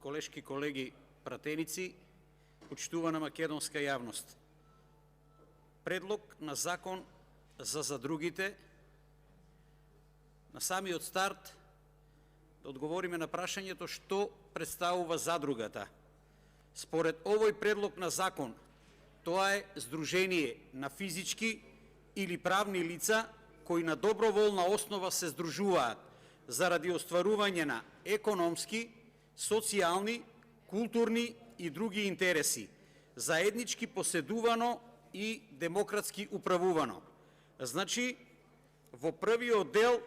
колешки, колеги, пратеници, почитувана македонска јавност. Предлог на закон за задругите, на самиот старт да одговориме на прашањето што представува задругата. Според овој предлог на закон, тоа е здружение на физички или правни лица кои на доброволна основа се здружуваат заради остварување на економски, социјални, културни и други интереси, заеднички поседувано и демократски управувано. Значи, во првиот дел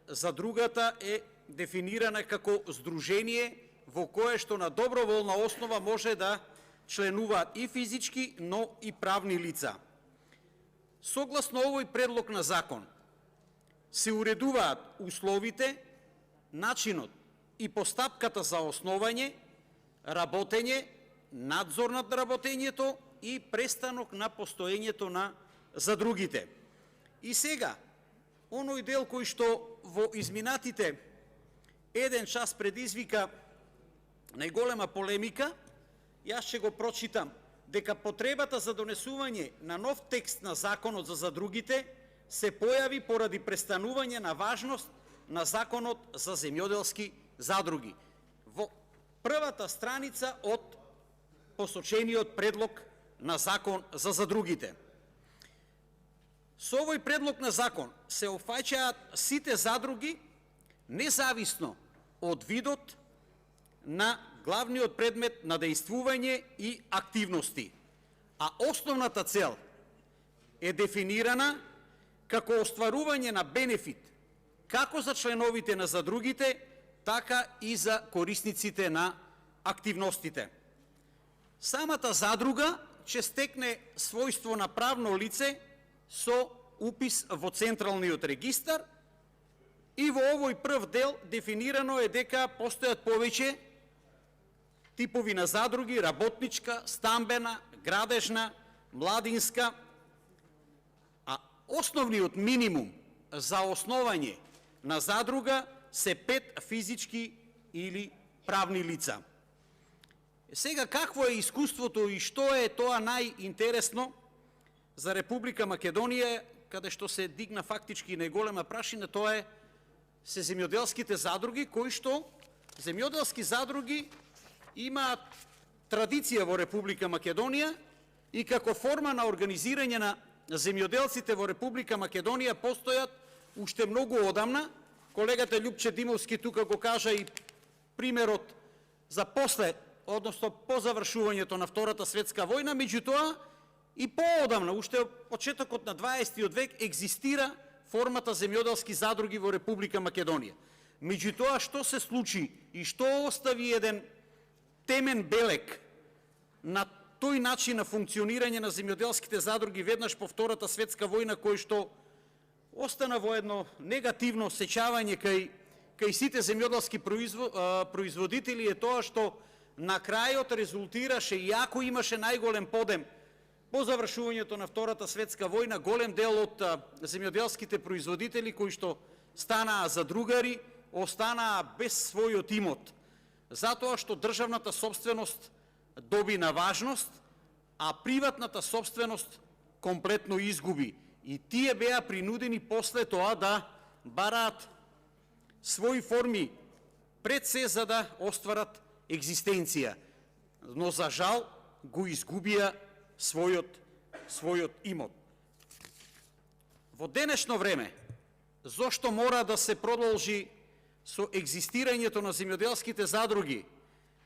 задругата е дефинирана како здружение во кое што на доброволна основа може да членуваат и физички, но и правни лица. Согласно овој предлог на закон, се уредуваат условите, начинот и постапката за основање, работење, надзор над работењето и престанок на постоењето на задругите. И сега, оној дел кој што во изминатите еден час предизвика најголема полемика, јас ќе го прочитам, дека потребата за донесување на нов текст на законот за задругите се појави поради престанување на важност на законот за земјоделски задруги. Во првата страница од посочениот предлог на закон за задругите. Со овој предлог на закон се опфаќаат сите задруги независно од видот на главниот предмет на дејствување и активности, а основната цел е дефинирана како остварување на бенефит како за членовите на задругите, така и за корисниците на активностите. Самата задруга ќе стекне својство на правно лице со упис во Централниот регистар и во овој прв дел дефинирано е дека постојат повеќе типови на задруги: работничка, стамбена, градежна, младинска, а основниот минимум за основање на задруга се 5 физички или правни лица. Сега, какво е искуството и што е тоа најинтересно за Република Македонија, каде што се дигна фактички најголема прашина, тоа се земјоделските задруги, кои што земјоделски задруги имаат традиција во Република Македонија и како форма на организирање на земјоделците во Република Македонија постојат уште многу одамна. Колегата Љупче Димовски тука го кажа и примерот за после, односно по завршувањето на Втората светска војна, меѓутоа и поодамна, уште почетокот на 20 век, екзистира формата земјоделски задруги во Република Македонија. Меѓутоа, што се случи и што остави еден темен белег на тој начин на функционирање на земјоделските задруги веднаш по Втората светска војна, кој што остана во едно негативно сеќавање кај сите земјоделски производители, е тоа што на крајот резултираше, иако имаше најголем подем по завршувањето на Втората светска војна, голем дел од земјоделските производители кои што станаа задругари, останаа без својот имот, затоа што државната собственост доби на важност, а приватната собственост комплетно изгуби. И тие беа принудени после тоа да бараат своји форми пред се за да остварат екзистенција. Но за жал го изгубија својот имот. Во денешно време, зошто мора да се продолжи со екзистирањето на земјоделските задруги?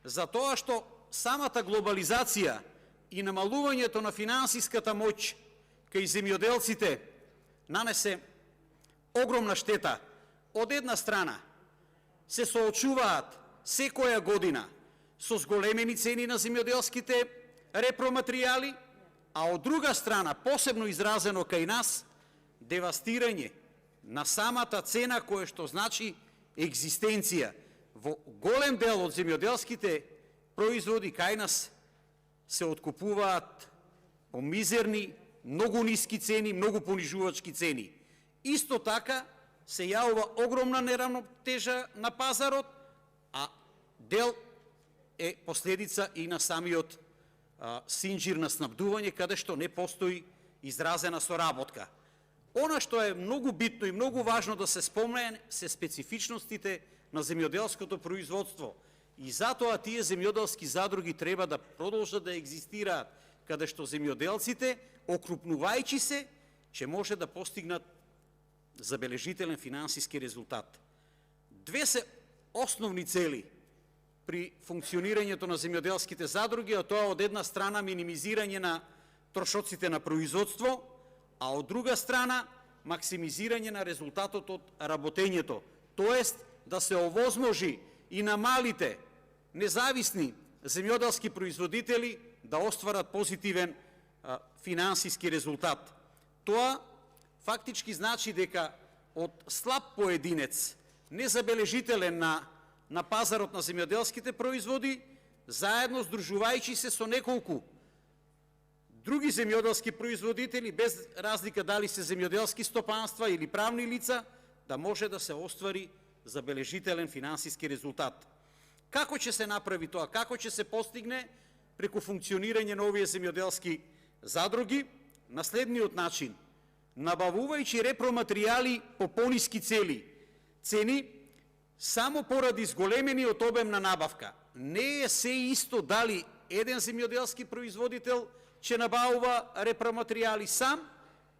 Затоа што самата глобализација и намалувањето на финансиската моќ кај земјоделците нанесе огромна штета. Од една страна се соочуваат секоја година со зголемени цени на земјоделските репроматеријали, а од друга страна, посебно изразено кај нас, девастирање на самата цена, која што значи екзистенција. Во голем дел од земјоделските производи кај нас се откупуваат по мизерни, многу ниски цени, многу понижувачки цени. Исто така се јавува огромна неравнотежа на пазарот, а дел е последица и на самиот синџир на снабдување, каде што не постои изразена соработка. Она што е многу битно и многу важно да се спомне се специфичностите на земјоделското производство. И затоа тие земјоделски задруги треба да продолжат да екзистираат, каде што земјоделците, окрупнувајќи се, ќе може да постигнат забележителен финансиски резултат. Две се основни цели при функционирањето на земјоделските задруги, а тоа од една страна минимизирање на трошоците на производство, а од друга страна максимизирање на резултатот од работењето, тоест да се овозможи и на малите, независни земјоделски производители да остварат позитивен финансиски резултат. Тоа фактички значи дека од слаб поединец, незабележителен на пазарот на земјоделските производи, заедно здружувајќи се со неколку други земјоделски производители, без разлика дали се земјоделски стопанства или правни лица, да може да се оствари забележителен финансиски резултат. Како ќе се направи тоа? Како ќе се постигне преку функционирање на овие земјоделски задруги? На следниот начин: набавувајќи репроматеријали по пониски цени, само поради зголемениот обем на набавка. Не е се исто дали еден земјоделски производител ќе набавува репроматеријали сам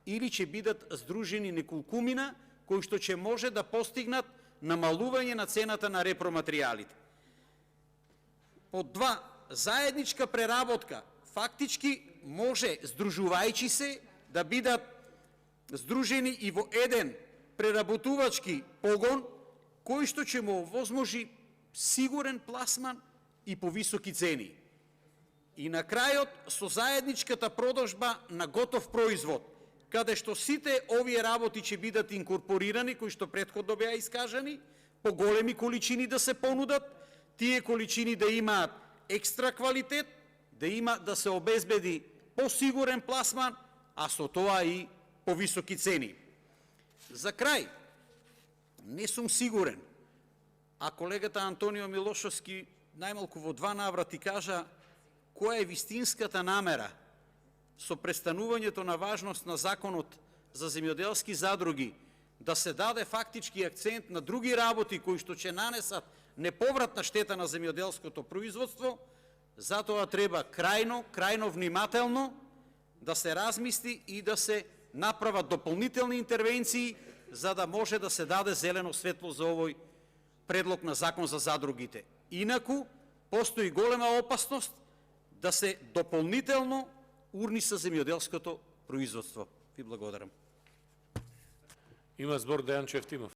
или ќе бидат здружени неколкумина кои што ќе може да постигнат намалување на цената на репроматеријалите. Под два, заедничка преработка фактички може, здружувајќи се, да бидат здружени и во еден преработувачки погон, кој што ќе му овозможи сигурен пласман и повисоки цени. И на крајот, со заедничката продажба на готов производ, каде што сите овие работи ќе бидат инкорпорирани, кои што претходно беа искажани, по големи количини да се понудат, тие количини да имаат екстра квалитет, да се обезбеди посигурен пласман, а со тоа и повисоки цени. За крај, не сум сигурен, а колегата Антонио Милошовски најмалку во два наврати кажа која е вистинската намера со престанувањето на важност на законот за земјоделски задруги, да се даде фактички акцент на други работи кои што ќе нанесат неповратна штета на земјоделското производство. Затоа треба крајно внимателно да се размисли и да се направат дополнителни интервенции, за да може да се даде зелено светло за овој предлог на закон за задругите. Инаку, постои голема опасност да се дополнително урни со земјоделското производство. Ви благодарам. Има збор Дејан Чефтимов.